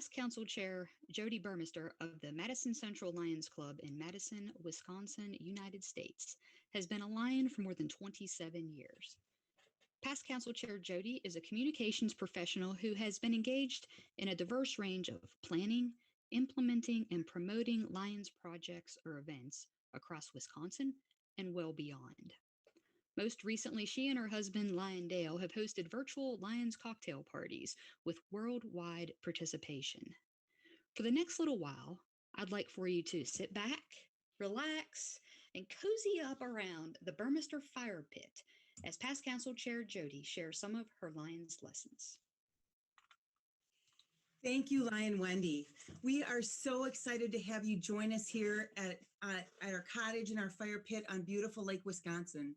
Past Council Chair Jodi Burmester of the Madison Central Lions Club in Madison, Wisconsin, United States, has been a Lion for more than 27 years. Past Council Chair Jodi is a communications professional who has been engaged in a diverse range of planning, implementing, and promoting Lions projects or events across Wisconsin and well beyond. Most recently, she and her husband, Lion Dale, have hosted virtual Lions cocktail parties with worldwide participation. For the next little while, I'd like for you to sit back, relax, and cozy up around the Burmester fire pit as Past Council Chair Jodi shares some of her Lions lessons. Thank you, Lion Wendy. We are so excited to have you join us here at our cottage in our fire pit on beautiful Lake Wisconsin.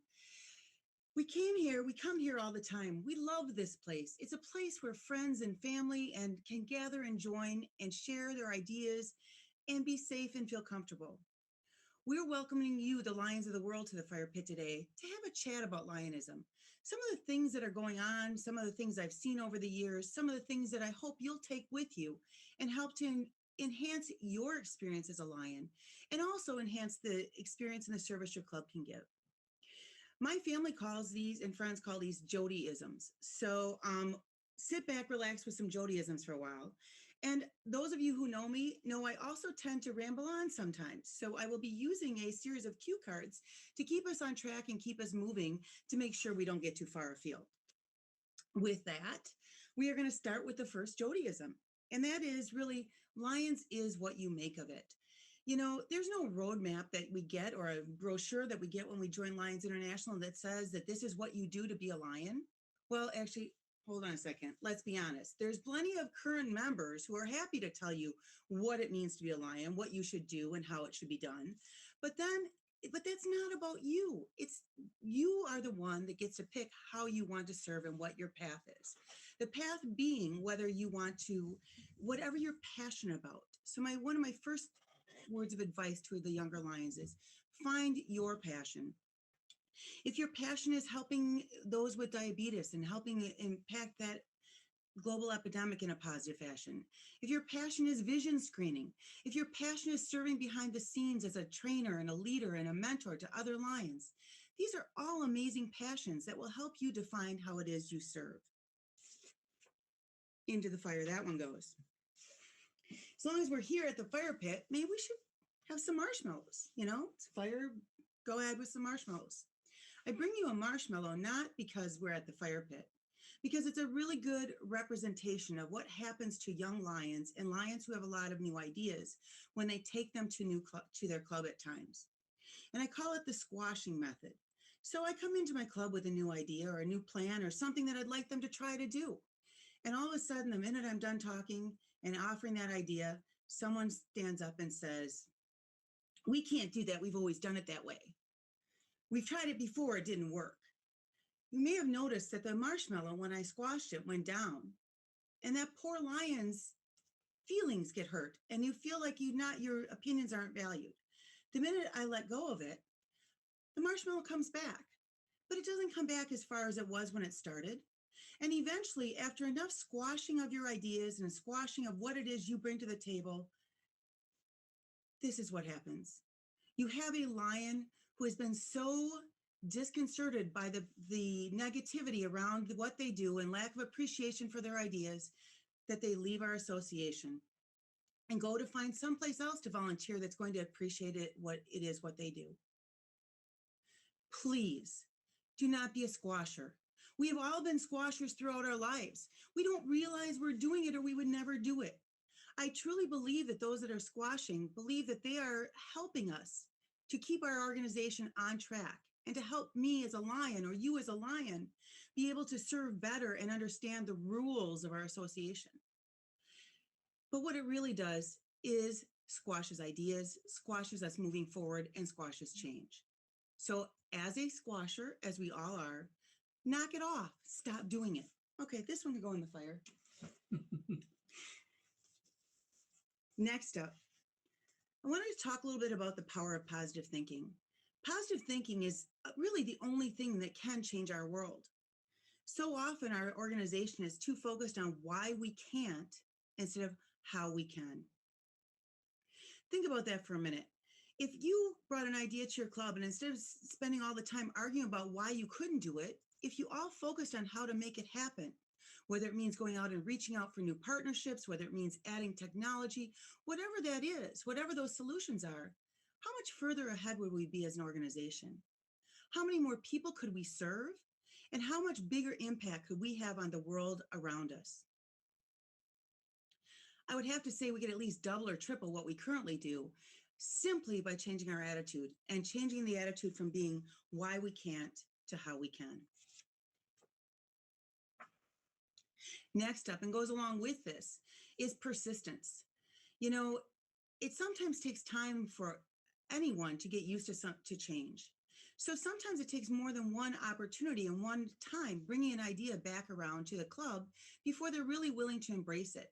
We come here all the time. We love this place. It's a place where friends and family can gather and join and share their ideas and be safe and feel comfortable. We're welcoming you, the Lions of the world, to the fire pit today to have a chat about Lionism. Some of the things that are going on, some of the things I've seen over the years, some of the things that I hope you'll take with you and help to enhance your experience as a Lion and also enhance the experience and the service your club can give. My family calls these, and friends call these Jodiisms. So sit back, relax with some Jodiisms for a while. And those of you who know me know I also tend to ramble on sometimes. So I will be using a series of cue cards to keep us on track and keep us moving to make sure we don't get too far afield. With that, we are going to start with the first Jodiism. And that is really, Lions is what you make of it. You know, there's no roadmap that we get or a brochure that we get when we join Lions International that says that this is what you do to be a Lion. Well, actually, hold on a second. Let's be honest. There's plenty of current members who are happy to tell you what it means to be a Lion, what you should do and how it should be done. But that's not about you. You are the one that gets to pick how you want to serve and what your path is. The path being whether you want to, whatever you're passionate about. So one of my first words of advice to the younger Lions is find your passion. If your passion is helping those with diabetes and helping impact that global epidemic in a positive fashion, if your passion is vision screening, if your passion is serving behind the scenes as a trainer and a leader and a mentor to other Lions, these are all amazing passions that will help you define how it is you serve. Into the fire that one goes. As long as we're here at the fire pit, maybe we should have some marshmallows, it's fire, go ahead with some marshmallows. I bring you a marshmallow, not because we're at the fire pit, because it's a really good representation of what happens to young Lions and Lions who have a lot of new ideas when they take them to their club at times. And I call it the squashing method. So I come into my club with a new idea or a new plan or something that I'd like them to try to do. And all of a sudden, the minute I'm done talking and offering that idea, someone stands up and says, "We can't do that. We've always done it that way. We've tried it before. It didn't work." You may have noticed that the marshmallow, when I squashed it, went down. And that poor Lion's feelings get hurt. And you feel like your opinions aren't valued. The minute I let go of it, the marshmallow comes back. But it doesn't come back as far as it was when it started. And eventually, after enough squashing of your ideas and squashing of what it is you bring to the table, this is what happens. You have a Lion who has been so disconcerted by the negativity around what they do and lack of appreciation for their ideas that they leave our association and go to find someplace else to volunteer that's going to appreciate it, what they do. Please do not be a squasher. We have all been squashers throughout our lives. We don't realize we're doing it or we would never do it. I truly believe that those that are squashing believe that they are helping us to keep our organization on track and to help me as a Lion or you as a Lion be able to serve better and understand the rules of our association. But what it really does is squashes ideas, squashes us moving forward, and squashes change. So as a squasher, as we all are, knock it off. Stop doing it. Okay, this one can go in the fire. Next up, I wanted to talk a little bit about the power of positive thinking. Positive thinking is really the only thing that can change our world. So often our organization is too focused on why we can't instead of how we can. Think about that for a minute. If you brought an idea to your club and instead of spending all the time arguing about why you couldn't do it, if you all focused on how to make it happen, whether it means going out and reaching out for new partnerships, whether it means adding technology, whatever that is, whatever those solutions are, how much further ahead would we be as an organization? How many more people could we serve? And how much bigger impact could we have on the world around us? I would have to say we could at least double or triple what we currently do simply by changing our attitude and changing the attitude from being why we can't to how we can. Next up, and goes along with this, is persistence. You know, it sometimes takes time for anyone to get used to change. So sometimes it takes more than one opportunity and one time bringing an idea back around to the club before they're really willing to embrace it.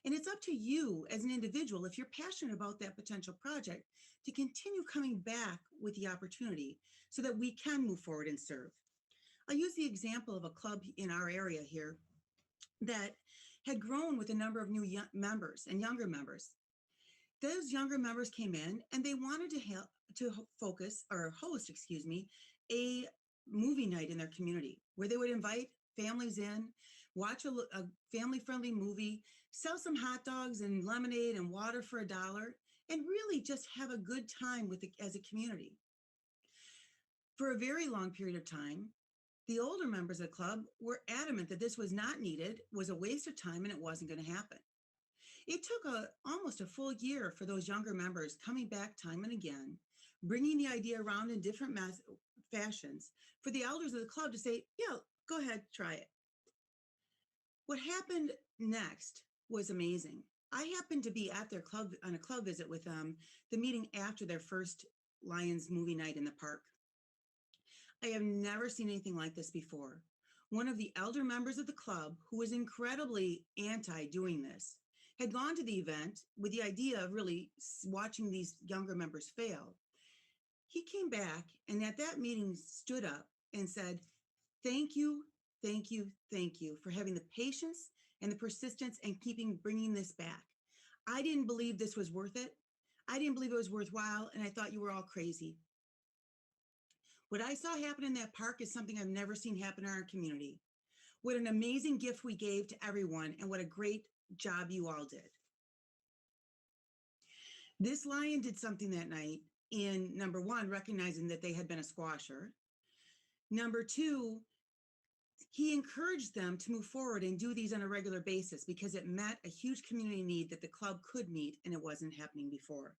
And it's up to you as an individual, if you're passionate about that potential project, to continue coming back with the opportunity so that we can move forward and serve. I'll use the example of a club in our area here that had grown with a number of new members and younger members. Those younger members came in and they wanted to host, a movie night in their community where they would invite families in, watch a family-friendly movie, sell some hot dogs and lemonade and water for $1, and really just have a good time as a community. For a very long period of time, the older members of the club were adamant that this was not needed, was a waste of time, and it wasn't going to happen. It took almost a full year for those younger members coming back time and again, bringing the idea around in different fashions for the elders of the club to say, yeah, go ahead, try it. What happened next was amazing. I happened to be at their club on a club visit with them, the meeting after their first Lions movie night in the park. I have never seen anything like this before. One of the elder members of the club, who was incredibly anti doing this, had gone to the event with the idea of really watching these younger members fail. He came back and at that meeting stood up and said, thank you, thank you, thank you for having the patience and the persistence and bringing this back. I didn't believe this was worth it. I didn't believe it was worthwhile, and I thought you were all crazy. What I saw happen in that park is something I've never seen happen in our community. What an amazing gift we gave to everyone, and what a great job you all did. This lion did something that night in, number one, recognizing that they had been a squasher. Number two, he encouraged them to move forward and do these on a regular basis because it met a huge community need that the club could meet, and it wasn't happening before.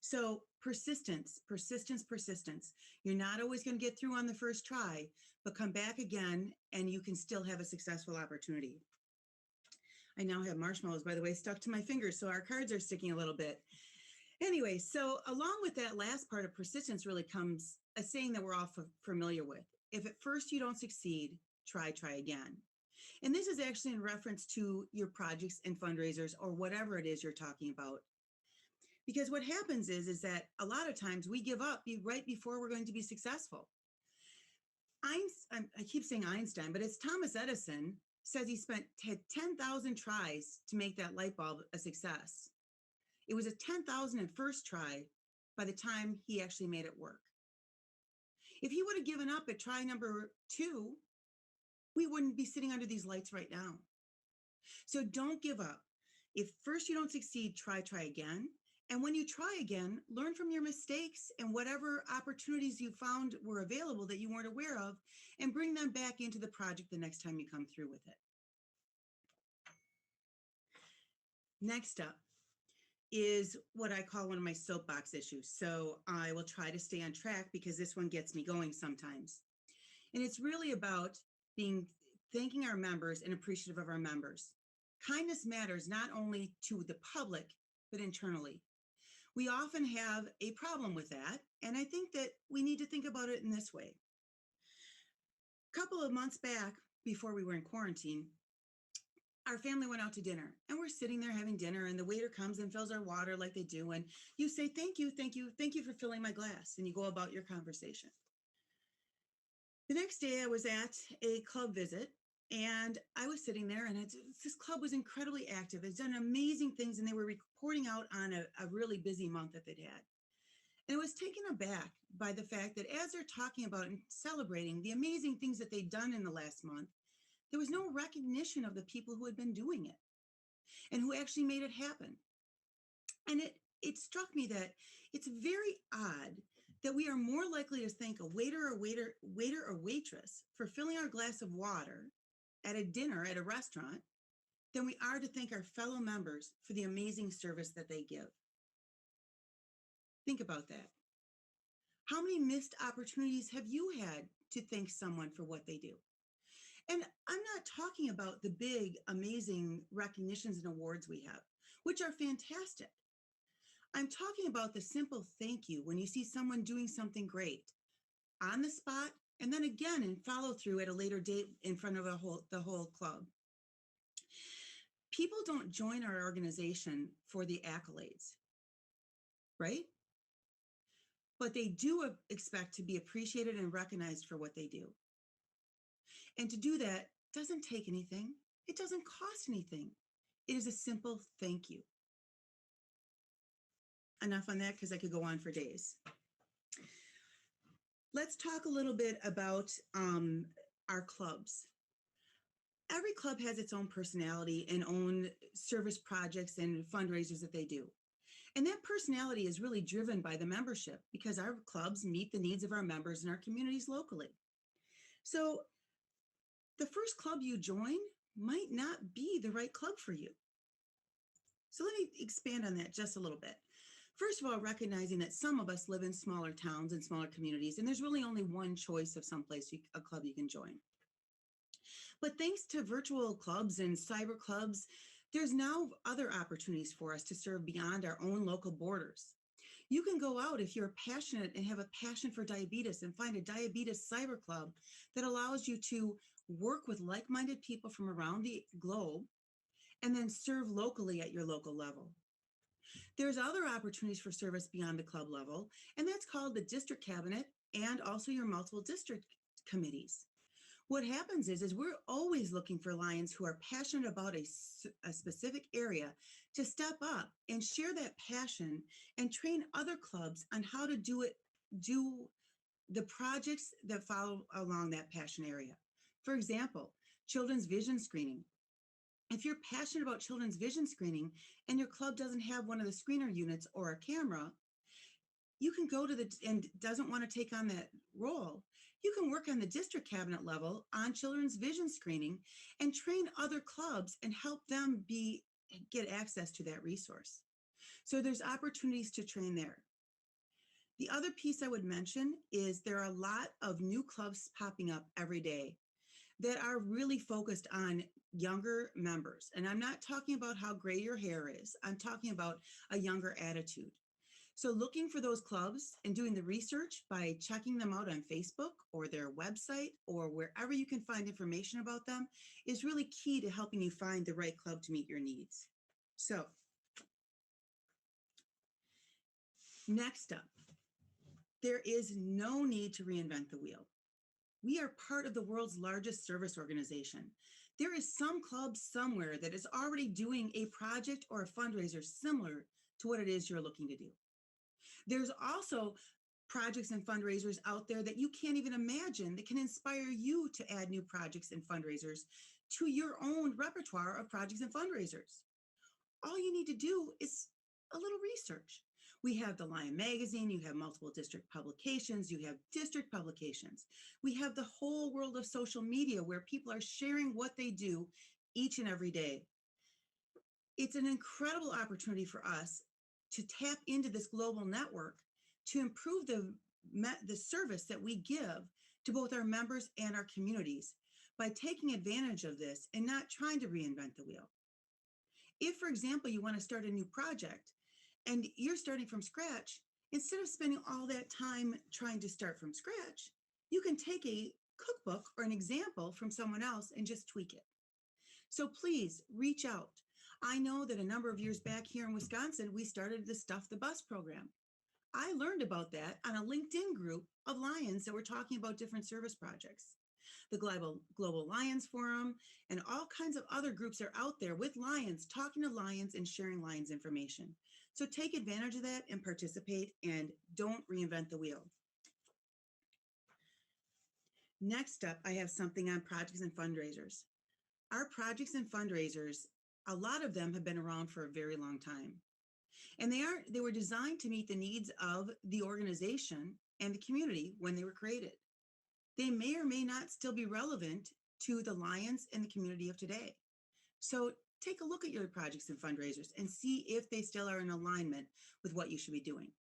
So persistence, persistence, persistence. You're not always going to get through on the first try, but come back again and you can still have a successful opportunity. I now have marshmallows, by the way, stuck to my fingers, so our cards are sticking a little bit. Anyway, so along with that last part of persistence really comes a saying that we're all familiar with. If at first you don't succeed, try again. And this is actually in reference to your projects and fundraisers or whatever it is you're talking about. Because what happens is that a lot of times we give up right before we're going to be successful. I keep saying Einstein, but it's Thomas Edison says he had 10,000 tries to make that light bulb a success. It was a 10,001st try by the time he actually made it work. If he would have given up at try number 2, we wouldn't be sitting under these lights right now. So don't give up. If first you don't succeed, try again. And when you try again, learn from your mistakes and whatever opportunities you found were available that you weren't aware of, and bring them back into the project the next time you come through with it. Next up is what I call one of my soapbox issues. So I will try to stay on track because this one gets me going sometimes. And it's really about thanking our members and appreciative of our members. Kindness matters not only to the public, but internally. We often have a problem with that, and I think that we need to think about it in this way. A couple of months back, before we were in quarantine, our family went out to dinner, and we're sitting there having dinner, and the waiter comes and fills our water like they do, and you say, thank you for filling my glass, and you go about your conversation. The next day, I was at a club visit, And I was sitting there, and this club was incredibly active. It's done amazing things, and they were reporting out on a really busy month that they'd had. And I was taken aback by the fact that as they're talking about and celebrating the amazing things that they'd done in the last month, there was no recognition of the people who had been doing it and who actually made it happen. And it struck me that it's very odd that we are more likely to thank a waiter or waitress for filling our glass of water at a dinner at a restaurant than we are to thank our fellow members for the amazing service that they give. Think about that. How many missed opportunities have you had to thank someone for what they do? And I'm not talking about the big, amazing recognitions and awards we have, which are fantastic. I'm talking about the simple thank you when you see someone doing something great on the spot, and then again in follow through at a later date in front of the whole club. People don't join our organization for the accolades, right? But they do expect to be appreciated and recognized for what they do. And to do that doesn't take anything. It doesn't cost anything. It is a simple thank you. Enough on that, because I could go on for days. Let's talk a little bit about our clubs. Every club has its own personality and own service projects and fundraisers that they do. And that personality is really driven by the membership, because our clubs meet the needs of our members and our communities locally. So the first club you join might not be the right club for you. So let me expand on that just a little bit. First of all, recognizing that some of us live in smaller towns and smaller communities, and there's really only one choice of someplace, a club you can join. But thanks to virtual clubs and cyber clubs, there's now other opportunities for us to serve beyond our own local borders. You can go out if you're passionate and have a passion for diabetes and find a diabetes cyber club that allows you to work with like-minded people from around the globe and then serve locally at your local level. There's other opportunities for service beyond the club level, and that's called the district cabinet and also your multiple district committees. What happens is we're always looking for Lions who are passionate about a specific area to step up and share that passion and train other clubs on how to do the projects that follow along that passion area. For example, children's vision screening. If you're passionate about children's vision screening and your club doesn't have one of the screener units or a camera, you can go to and doesn't want to take on that role, you can work on the district cabinet level on children's vision screening and train other clubs and help them get access to that resource. So there's opportunities to train there. The other piece I would mention is there are a lot of new clubs popping up every day that are really focused on younger members. And I'm not talking about how gray your hair is. I'm talking about a younger attitude. So looking for those clubs and doing the research by checking them out on Facebook or their website or wherever you can find information about them is really key to helping you find the right club to meet your needs. So next up, there is no need to reinvent the wheel. We are part of the world's largest service organization. There is some club somewhere that is already doing a project or a fundraiser similar to what it is you're looking to do. There's also projects and fundraisers out there that you can't even imagine that can inspire you to add new projects and fundraisers to your own repertoire of projects and fundraisers. All you need to do is a little research. We have the Lion magazine, you have multiple district publications, you have district publications. We have the whole world of social media where people are sharing what they do each and every day. It's an incredible opportunity for us to tap into this global network to improve the service that we give to both our members and our communities by taking advantage of this and not trying to reinvent the wheel. If, for example, you want to start a new project and you're starting from scratch, instead of spending all that time trying to start from scratch, you can take a cookbook or an example from someone else and just tweak it. So please reach out. I know that a number of years back here in Wisconsin, we started the Stuff the Bus program. I learned about that on a LinkedIn group of Lions that were talking about different service projects. the Global Lions Forum, and all kinds of other groups are out there with lions, talking to lions and sharing lions information. So take advantage of that and participate, and don't reinvent the wheel. Next up, I have something on projects and fundraisers. Our projects and fundraisers, a lot of them have been around for a very long time. And they were designed to meet the needs of the organization and the community when they were created. They may or may not still be relevant to the Lions and the community of today. So take a look at your projects and fundraisers and see if they still are in alignment with what you should be doing.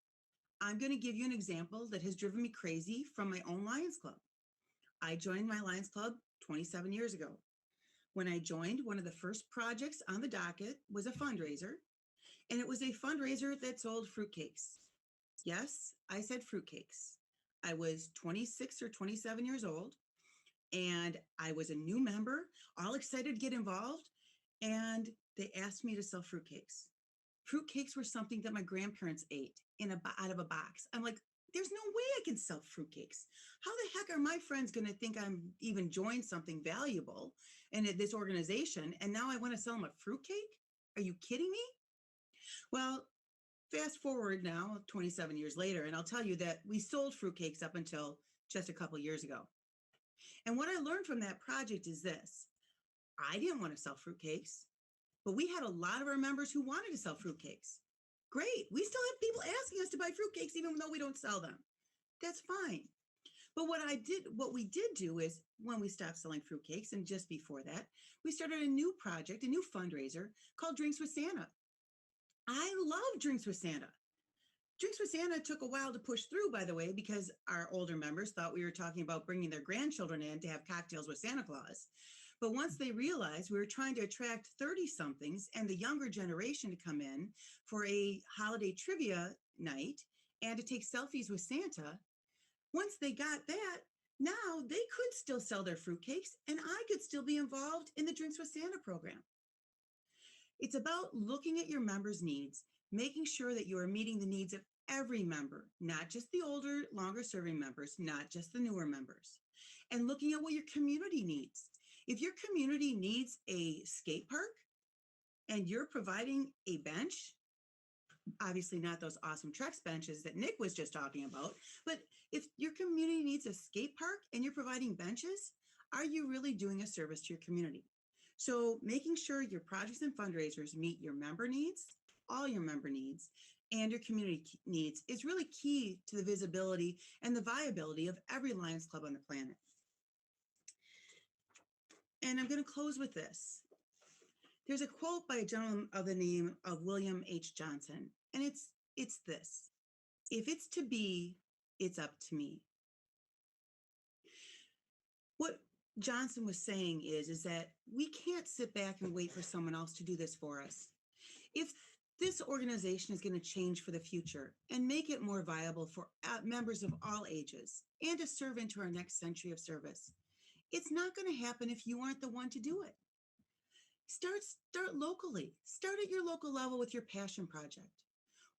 I'm going to give you an example that has driven me crazy from my own Lions Club. I joined my Lions Club 27 years ago. When I joined, one of the first projects on the docket was a fundraiser, and it was a fundraiser that sold fruitcakes. Yes, I said fruitcakes. I was 26 or 27 years old, and I was a new member, all excited to get involved, and they asked me to sell fruitcakes. Fruitcakes were something that my grandparents ate out of a box. I'm like, there's no way I can sell fruitcakes. How the heck are my friends going to think I'm even joined something valuable in this organization, and now I want to sell them a fruitcake? Are you kidding me? Well, fast forward now 27 years later, and I'll tell you that we sold fruitcakes up until just a couple years ago. And what I learned from that project is this: I didn't want to sell fruitcakes, but we had a lot of our members who wanted to sell fruitcakes. Great. We still have people asking us to buy fruitcakes even though we don't sell them. That's fine. But what we did do is, when we stopped selling fruitcakes, and just before that, we started a new project, a new fundraiser called Drinks with Santa. I love Drinks with Santa. Drinks with Santa took a while to push through, by the way, because our older members thought we were talking about bringing their grandchildren in to have cocktails with Santa Claus. But once they realized we were trying to attract 30-somethings and the younger generation to come in for a holiday trivia night and to take selfies with Santa, once they got that, now they could still sell their fruitcakes, and I could still be involved in the Drinks with Santa program. It's about looking at your members' needs, making sure that you are meeting the needs of every member, not just the older, longer serving members, not just the newer members, and looking at what your community needs. If your community needs a skate park and you're providing a bench, obviously not those awesome Trex benches that Nick was just talking about, but if your community needs a skate park and you're providing benches, are you really doing a service to your community? So making sure your projects and fundraisers meet your member needs, all your member needs, and your community needs is really key to the visibility and the viability of every Lions Club on the planet. And I'm going to close with this. There's a quote by a gentleman of the name of William H. Johnson, and it's this: if it's to be, it's up to me. What Johnson was saying is that we can't sit back and wait for someone else to do this for us. If this organization is going to change for the future and make it more viable for members of all ages and to serve into our next century of service, it's not going to happen if you aren't the one to do it. Start locally. Start at your local level with your passion project.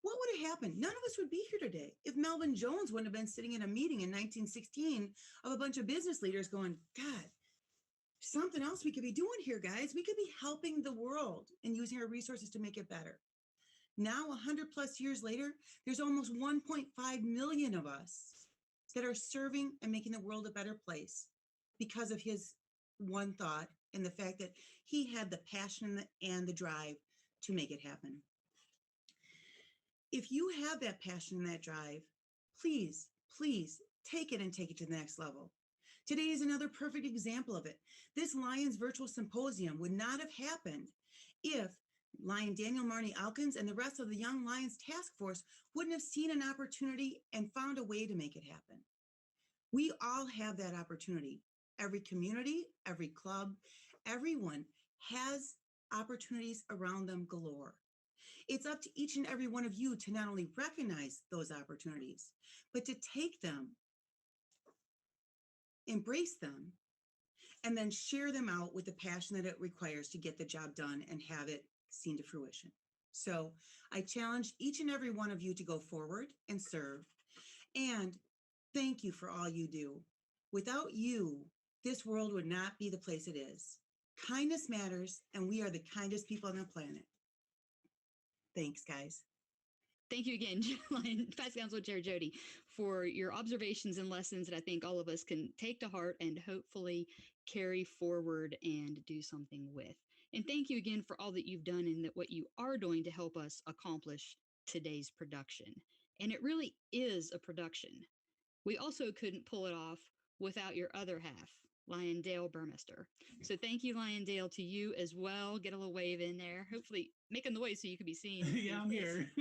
What would have happened? None of us would be here today if Melvin Jones wouldn't have been sitting in a meeting in 1916 of a bunch of business leaders going, God, something else we could be doing here, guys. We could be helping the world and using our resources to make it better. Now, 100 plus years later, there's almost 1.5 million of us that are serving and making the world a better place because of his one thought and the fact that he had the passion and the drive to make it happen. If you have that passion and that drive, please, please take it and take it to the next level. Today is another perfect example of it. This Lions Virtual Symposium would not have happened if Lion Daniel Marnie Alkins and the rest of the Young Lions Task Force wouldn't have seen an opportunity and found a way to make it happen. We all have that opportunity. Every community, every club, everyone has opportunities around them galore. It's up to each and every one of you to not only recognize those opportunities, but to take them, embrace them, and then share them out with the passion that it requires to get the job done and have it seen to fruition. So I challenge each and every one of you to go forward and serve. And thank you for all you do. Without you, this world would not be the place it is. Kindness matters, and we are the kindest people on the planet. Thanks, guys. Thank you again, Past Council Chair Jodi, for your observations and lessons that I think all of us can take to heart and hopefully carry forward and do something with. And thank you again for all that you've done and that what you are doing to help us accomplish today's production. And it really is a production. We also couldn't pull it off without your other half, Lionel Burmester. So thank you, Lionel, to you as well. Get a little wave in there. Hopefully make a noise so you can be seen. Yeah, I'm here.